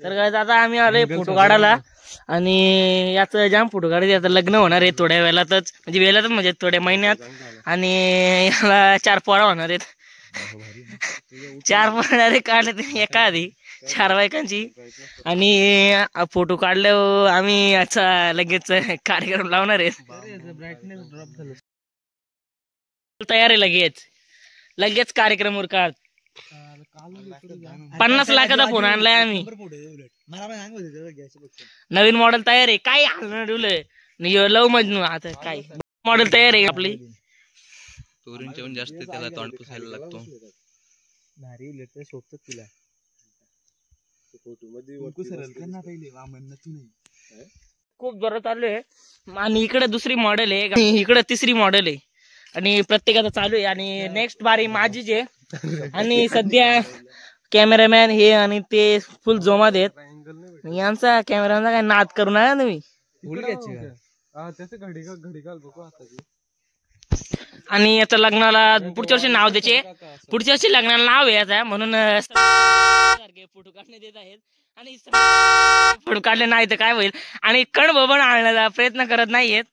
तर काय आता आम्ही आलोय फोटो काढायला आणि याचं जाम फोटो काढायचे. आता लग्न होणार आहे थोड्या वेळातच, म्हणजे थोड्या महिन्यात. आणि याला 4 पोरा होणार आहेत. 4 पोरा काढले ते एका आधी 4 बायकांची. आणि फोटो काढल्यावर आम्ही याचा लगेच कार्यक्रम लावणार आहे. तयार आहे लगेच कार्यक्रम उरका. 50 लाखाचा फोन आणलाय आम्ही. नवीन मॉडेल तयार आहे. काय हलणार लव मजनू. आता काय मॉडेल तयार आहे आपली. चोरून जास्त त्याला तोंड पुसायला लागतो. खूप बरं चालू आहे. आणि इकडे दुसरी मॉडेल आहे, इकडे तिसरी मॉडेल आहे. आणि प्रत्येकाचं चालू आहे. आणि नेक्स्ट बारी माझीच आहे. आणि सध्या कॅमेरामॅन हे आणि ते फुल जोमात आहेत. यांचा कॅमेरामॅनचा काय नाद करू नका तुम्ही. आणि याचं लग्नाला पुढच्या वर्षी नाव द्यायचे. पुढच्या वर्षी लग्नाला नाव आहे याचा, म्हणून फोटो काढणे देत आहेत. आणि फोटो काढले नाही तर काय होईल. आणि कण भवन आणण्याचा प्रयत्न करत नाहीयेत.